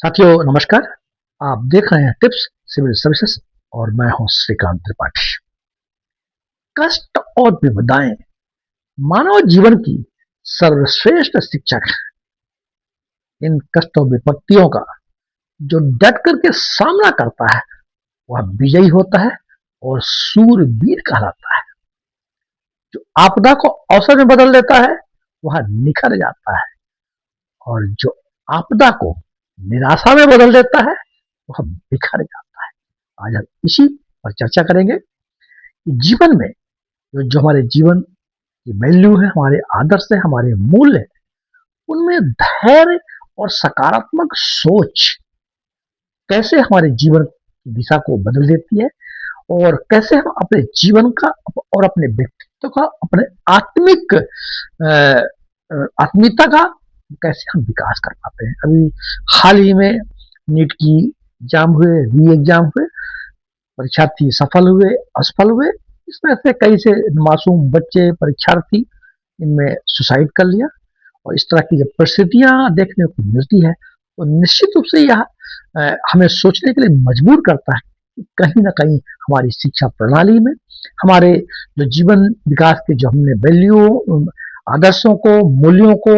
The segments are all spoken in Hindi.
साथियों नमस्कार। आप देख रहे हैं टिप्स सिविल सर्विसेज और मैं हूं श्रीकांत त्रिपाठी। कष्ट और विपदाएं मानव जीवन की सर्वश्रेष्ठ शिक्षक हैं। इन कष्ट और विपत्तियों का जो डट करके सामना करता है वह विजयी होता है और सूरवीर कहलाता है। जो आपदा को अवसर में बदल देता है वह निखर जाता है और जो आपदा को निराशा में बदल देता है वह बिखर जाता है। आज हम इसी पर चर्चा करेंगे कि जीवन में जो हमारे जीवन की वैल्यू है, हमारे आदर्श है, हमारे मूल्य है, उनमें धैर्य और सकारात्मक सोच कैसे हमारे जीवन की दिशा को बदल देती है और कैसे हम अपने जीवन का और अपने व्यक्तित्व का, अपने आत्मीयता का कैसे हम विकास कर पाते हैं। अभी हाल ही में नीट की एग्जाम हुए, री एग्जाम हुए, परीक्षार्थी सफल हुए, असफल हुए। इसमें से कई से मासूम बच्चे, परीक्षार्थी इनमें सुसाइड कर लिया और इस तरह की जब परिस्थितियां देखने को मिलती है तो निश्चित रूप से यह हमें सोचने के लिए मजबूर करता है कि कहीं ना कहीं हमारी शिक्षा प्रणाली में, हमारे जो जीवन विकास के जो हमने वैल्यू, आदर्शों को, मूल्यों को,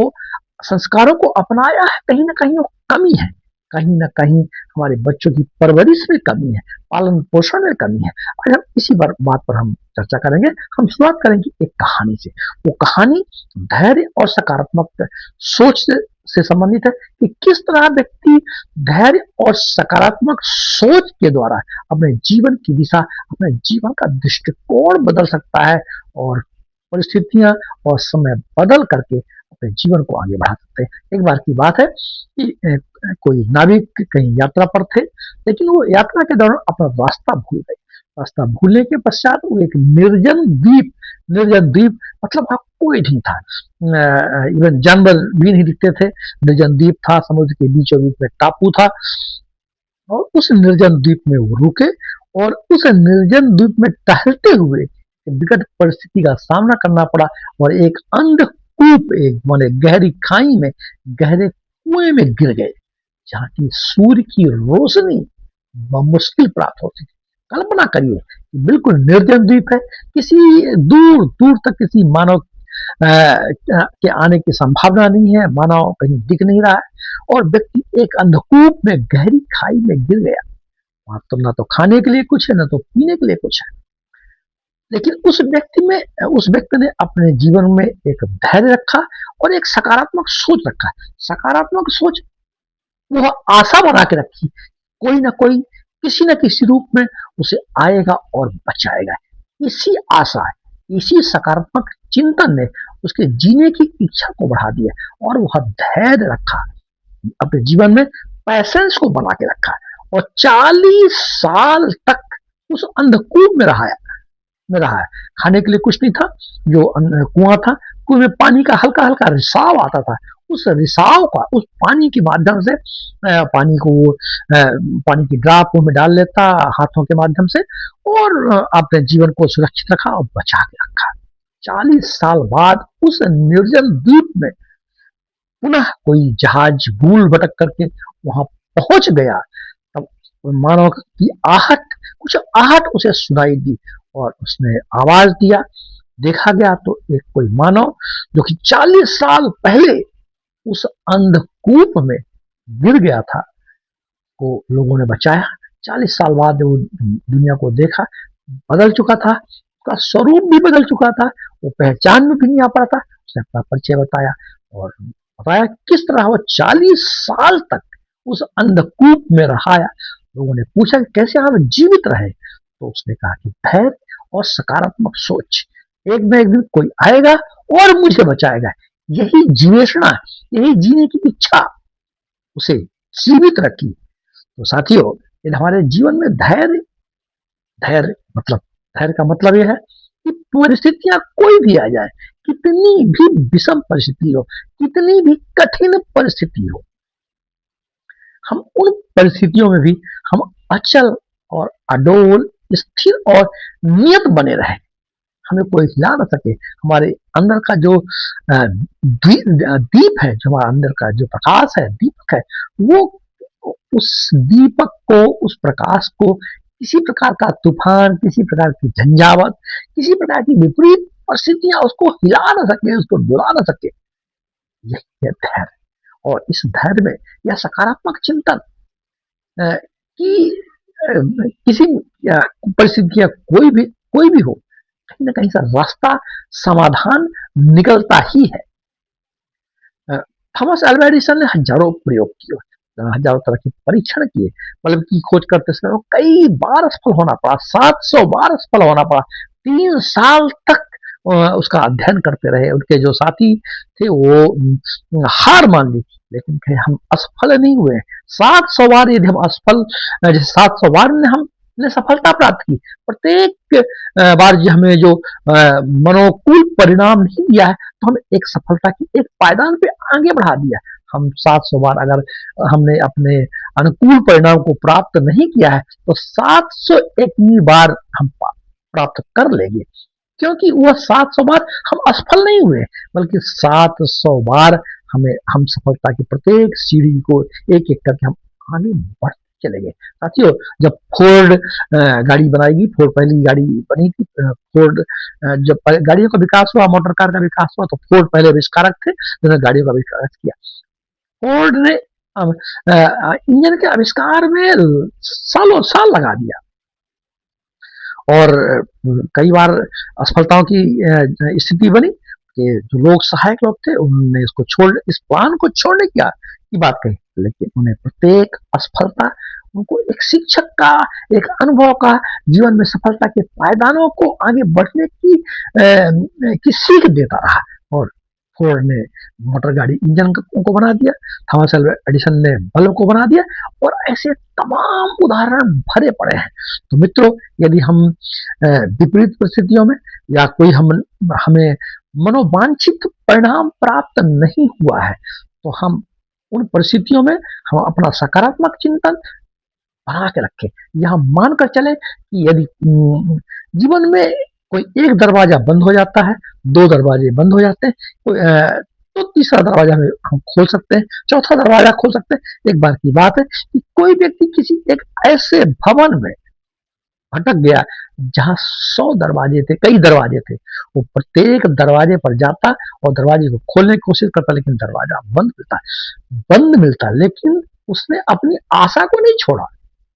संस्कारों को अपनाया है, कहीं ना कहीं वो कमी है। कहीं ना कहीं हमारे बच्चों की परवरिश में कमी है, पालन पोषण में कमी है। आज हम इसी बात पर हम चर्चा करेंगे। हम शुरुआत करेंगे एक कहानी से। वो कहानी धैर्य और सकारात्मक सोच से संबंधित है कि किस तरह व्यक्ति धैर्य और सकारात्मक सोच के द्वारा अपने जीवन की दिशा, अपने जीवन का दृष्टिकोण बदल सकता है और परिस्थितियां और समय बदल करके अपने जीवन को आगे बढ़ा सकते हैं। एक बार की बात है कि कोई नाविक कहीं यात्रा पर थे, लेकिन वो यात्रा के दौरान अपना रास्ता भूल गए। रास्ता भूलने के पश्चात वो एक निर्जन द्वीप मतलब वहां कोई नहीं था, इवन जानवर भी नहीं दिखते थे। निर्जन द्वीप था, समुद्र के बीचों बीच में टापू था और उस निर्जन द्वीप में वो रुके और उस निर्जन द्वीप में टहलते हुए विकट परिस्थिति का सामना करना पड़ा और एक अंधकूप, एक माने गहरी खाई में, गहरे कुएं में गिर गए जहाँ की सूर्य की रोशनी मुश्किल प्राप्त होती थी। कल्पना करिए कि बिल्कुल निर्जन द्वीप है, किसी दूर दूर तक किसी मानव के आने की संभावना नहीं है, मानव कहीं दिख नहीं रहा है और व्यक्ति एक अंधकूप में, गहरी खाई में गिर गया। वहां तो ना तो खाने के लिए कुछ है, ना तो पीने के लिए कुछ है। लेकिन उस व्यक्ति ने अपने जीवन में एक धैर्य रखा और एक सकारात्मक सोच रखा। सकारात्मक सोच वह आशा बना के रखी, कोई ना कोई किसी न किसी रूप में उसे आएगा और बचाएगा। इसी आशा, इसी सकारात्मक चिंतन ने उसके जीने की इच्छा को बढ़ा दिया और वह धैर्य रखा, अपने जीवन में पैसेंस को बना के रखा और 40 साल तक उस अंधकूप में रहा है। खाने के लिए कुछ नहीं था, जो कुआं था, कुएं में पानी का हल्का हल्का रिसाव आता था। उस रिसाव का, उस पानी के माध्यम से पानी की ड्रॉप में डाल लेता हाथों के माध्यम से और अपने जीवन को सुरक्षित रखा और बचा के रखा। 40 साल बाद उस निर्जन द्वीप में पुनः कोई जहाज भूल भटक करके वहां पहुंच गया। तब मानव की आहट उसे सुनाई दी और उसने आवाज दिया। देखा गया तो एक कोई मानव जो कि 40 साल पहले उस अंधकूप में गिर गया था को लोगों ने बचाया। 40 साल बाद वो दुनिया को देखा, बदल चुका था, उसका स्वरूप भी बदल चुका था, वो पहचान में भी नहीं आ पा था। उसने अपना परिचय बताया और बताया किस तरह वो 40 साल तक उस अंधकूप में रहा। लोगों ने पूछा कि कैसे आप जीवित रहे, तो उसने कहा कि धैर्य और सकारात्मक सोच, एक न एक दिन कोई आएगा और मुझे बचाएगा। यही जीवेशना, यही जीने की इच्छा उसे जीवित रखी। तो साथियों, यदि हमारे जीवन में धैर्य का मतलब यह है कि परिस्थितियां कोई भी आ जाए, कितनी भी विषम परिस्थिति हो, कितनी भी कठिन परिस्थिति हो, हम उन परिस्थितियों में भी हम अचल और अडोल, स्थिर और नियत बने रहे। हमें कोई हिला ना सके। हमारे अंदर का जो दीप है, जो हमारा अंदर का जो प्रकाश है, दीपक है, वो उस दीपक को, उस प्रकाश को किसी प्रकार का तूफान, किसी प्रकार की झंझावत, किसी प्रकार की विपरीत परिस्थितियां उसको हिला ना सके, उसको डुला ना सके। यही है धैर्य। और इस धैर्य में यह सकारात्मक चिंतन कि किसी परिस्थिति या कोई भी हो, कहीं ना कहीं से रास्ता, समाधान निकलता ही है। थॉमस अल्वा एडिसन ने हजारों प्रयोग किए, हजारों तरह के परीक्षण किए, बल्ब की खोज करते समय वो कई बार असफल होना पड़ा, 700 बार असफल होना पड़ा। 3 साल तक उसका अध्ययन करते रहे। उनके जो साथी थे वो हार मान ली, लेकिन हम असफल नहीं हुए। 700 बार यदि हम असफल, जैसे 700 बार में हमने सफलता प्राप्त की, प्रत्येक बार जो हमें जो मनोकूल परिणाम नहीं दिया है, तो हमें एक सफलता की एक पायदान पे आगे बढ़ा दिया। हम 700 बार अगर हमने अपने अनुकूल परिणाम को प्राप्त नहीं किया है, तो 701वीं बार हम प्राप्त कर लेंगे, क्योंकि वह 700 बार हम असफल नहीं हुए, बल्कि 700 बार हम सफलता की प्रत्येक सीढ़ी को एक एक करके हम आगे बढ़ते चले गए। साथियों, जब फोर्ड गाड़ी बनाएगी, फोर्ड पहली गाड़ी बनी थी, फोर्ड जब गाड़ियों का विकास हुआ, मोटर कार का विकास हुआ, तो फोर्ड पहले आविष्कारक थे जिन्होंने गाड़ियों का विकास किया। फोर्ड ने इंजन के आविष्कार में सालों साल लगा दिया, और कई बार असफलताओं की स्थिति बनी कि जो लोग सहायक लोग थे उन्होंने इस प्लान को छोड़ने की बात कही, लेकिन उन्हें प्रत्येक असफलता उनको एक शिक्षक का, एक अनुभव का, जीवन में सफलता के पायदानों को आगे बढ़ने की सीख देता रहा। और फोर्ड ने मोटर गाड़ी इंजन को बना दिया, थॉमस अल्वा एडिसन ने बल्ब को बना दिया, और ऐसे तमाम उदाहरण भरे पड़े हैं। तो मित्रों, यदि हम विपरीत परिस्थितियों में या कोई हमें मनोवांछित परिणाम प्राप्त नहीं हुआ है, तो हम उन परिस्थितियों में हम अपना सकारात्मक चिंतन बना के रखें। यह मानकर चले कि यदि जीवन में कोई एक दरवाजा बंद हो जाता है, 2 दरवाजे बंद हो जाते हैं, तो तीसरा दरवाजा हम खोल सकते हैं, चौथा दरवाजा खोल सकते हैं। एक बार की बात है कि कोई व्यक्ति किसी एक ऐसे भवन में भटक गया जहां 100 दरवाजे थे, कई दरवाजे थे। वो प्रत्येक दरवाजे पर जाता और दरवाजे को खोलने की कोशिश करता, लेकिन दरवाजा बंद मिलता। लेकिन उसने अपनी आशा को नहीं छोड़ा,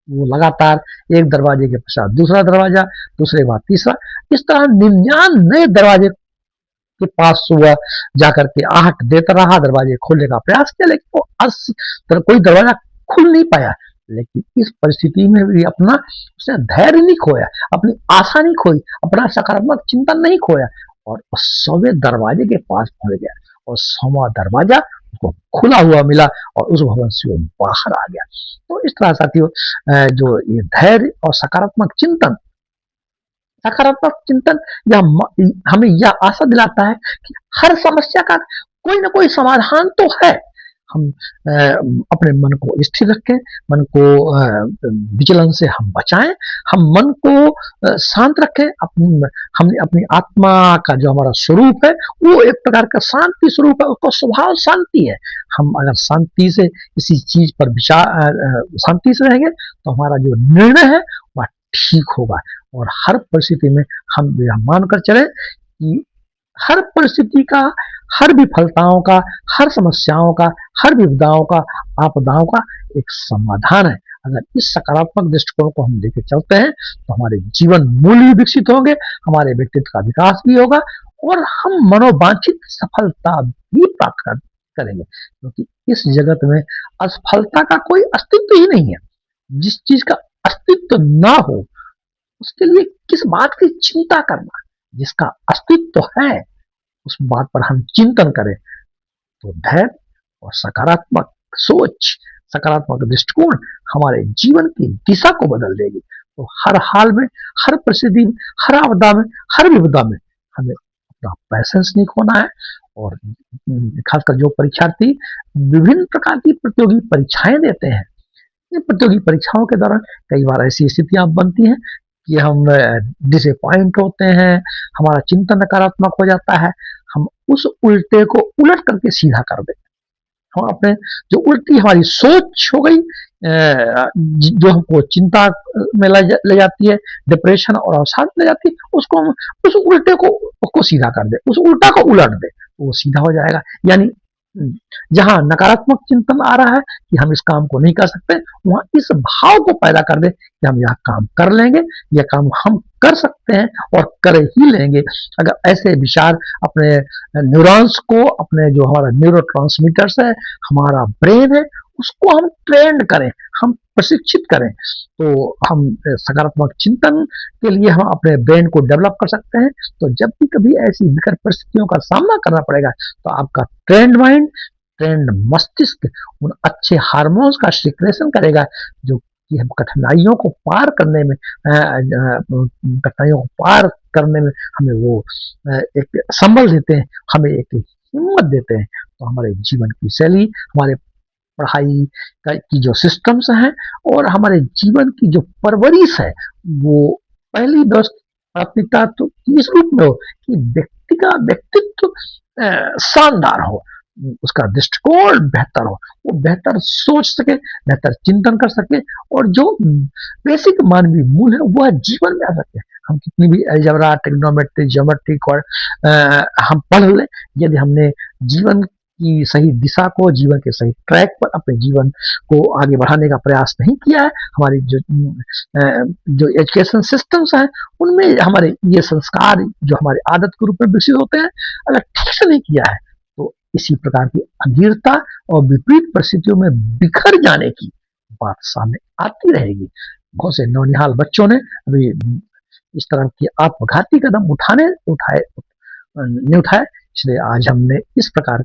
वो लगातार एक दरवाजे के पश्चात दूसरा दरवाजा, दूसरे बाद तीसरा, इस तरह 99 दरवाजे के पास हुआ जाकर के आहट देता रहा, दरवाजे खोलने का प्रयास किया, लेकिन वो कोई दरवाजा खुल नहीं पाया। लेकिन इस परिस्थिति में भी उसने धैर्य नहीं खोया, अपनी आशा नहीं खोई, अपना सकारात्मक चिंतन नहीं खोया, और 100वें दरवाजे के पास पहुंच गया, और 100वां दरवाजा उसको खुला हुआ मिला, और उस भवन से वो बाहर आ गया। तो इस तरह साथियों, जो ये धैर्य और सकारात्मक चिंतन हमें यह आशा दिलाता है कि हर समस्या का कोई ना कोई समाधान तो है। हम अपने मन को स्थिर रखें, मन को विचलन से हम बचाएं, हम मन को शांत रखें। हमने अपनी आत्मा का जो हमारा स्वरूप है, वो एक प्रकार का शांति स्वरूप है, उसका स्वभाव शांति है। हम अगर शांति से किसी चीज पर विचार शांति से रहेंगे, तो हमारा जो निर्णय है वह ठीक होगा। और हर परिस्थिति में हम यह मानकर चले कि हर परिस्थिति का, हर विफलताओं का, हर समस्याओं का, हर विपदाओं का, आपदाओं का एक समाधान है। अगर इस सकारात्मक दृष्टिकोण को हम लेकर चलते हैं, तो हमारे जीवन मूल्य विकसित होंगे, हमारे व्यक्तित्व का विकास भी होगा, और हम मनोवांछित सफलता भी प्राप्त करेंगे। क्योंकि इस जगत में असफलता का कोई अस्तित्व ही नहीं है। जिस चीज का अस्तित्व ना हो, उसके लिए किस बात की चिंता करना। जिसका अस्तित्व है, उस बात पर हम चिंतन करें, तो धैर्य और सकारात्मक सोच, सकारात्मक दृष्टिकोण हमारे जीवन की दिशा को बदल देगी। तो हर हाल में, हर परिस्थिति में, हर आपदा में, हर विपदा में हमें अपना पैसेंस नहीं खोना है। और खासकर जो परीक्षार्थी विभिन्न प्रकार की प्रतियोगी परीक्षाएं देते हैं, इन प्रतियोगी परीक्षाओं के दौरान कई बार ऐसी स्थितियां बनती हैं कि हम डिसअपॉइंट होते हैं, हमारा चिंतन नकारात्मक हो जाता है, हम उस उल्टे को उलट करके सीधा कर देते हैं। हम अपने जो उल्टी हमारी सोच हो गई, जो हमको चिंता में ले जाती है, डिप्रेशन और अवसाद ले जाती है, उसको हम उस उल्टे को सीधा कर दे, उस उल्टा को उलट दे, तो वो सीधा हो जाएगा। यानी जहां नकारात्मक चिंतन आ रहा है कि हम इस काम को नहीं कर सकते, वहां इस भाव को पैदा कर दे कि हम यह काम कर लेंगे, यह काम हम कर सकते हैं और कर ही लेंगे। अगर ऐसे विचार अपने न्यूरॉन्स को, अपने जो हमारा न्यूरोट्रांसमीटर्स है, हमारा ब्रेन है, उसको हम ट्रेंड करें, हम प्रशिक्षित करें, तो हम सकारात्मक चिंतन के लिए हम अपने ब्रेन को डेवलप कर सकते हैं। तो जब भी कभी ऐसी विकट परिस्थितियों का सामना करना पड़ेगा, तो आपका ट्रेंड माइंड, ट्रेंड मस्तिष्क उन अच्छे हार्मोन्स का सिक्रेशन करेगा, जो कि हम कठिनाइयों को पार करने में, कठिनाइयों को पार करने में हमें वो एक संबल देते हैं, हमें एक हिम्मत देते हैं। तो हमारे जीवन की शैली, हमारे पढ़ाई की जो सिस्टम्स हैं और हमारे जीवन की जो परवरिश है, वो पहली प्राथमिकता तो इस रूप में हो कि व्यक्ति का व्यक्तित्व शानदार हो, उसका दृष्टिकोण बेहतर हो, वो बेहतर सोच सके, बेहतर चिंतन कर सके, और जो बेसिक मानवीय मूल है वह जीवन में आ सके। हम कितनी भी अलजेब्रा, ट्रिग्नोमेट्री, ज्योमेट्री और हम पढ़ लें, यदि हमने जीवन की सही दिशा को, जीवन के सही ट्रैक पर अपने जीवन को आगे बढ़ाने का प्रयास नहीं किया है, हमारी जो एजुकेशन सिस्टम्स हैं उनमें हमारे ये संस्कार जो हमारे आदत के रूप में विकसित होते हैं, अगर ठीक से नहीं किया है, तो इसी प्रकार की अधीरता और विपरीत परिस्थितियों में बिखर जाने की बात सामने आती रहेगी। बहुत से नौनिहाल बच्चों ने अभी इस तरह की आत्मघाती कदम नहीं उठाए, इसलिए आज हमने इस प्रकार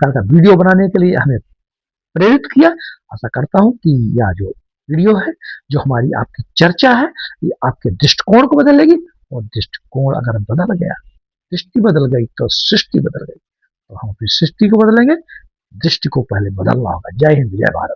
का वीडियो बनाने के लिए हमें प्रेरित किया। आशा करता हूं कि यह जो वीडियो है, जो हमारी आपकी चर्चा है, ये आपके दृष्टिकोण को बदलेगी, और दृष्टिकोण अगर बदल गया, दृष्टि बदल गई, तो सृष्टि बदल गई। तो हम अपनी सृष्टि को बदलेंगे, दृष्टि को पहले बदलना होगा। जय हिंद, जय भारत।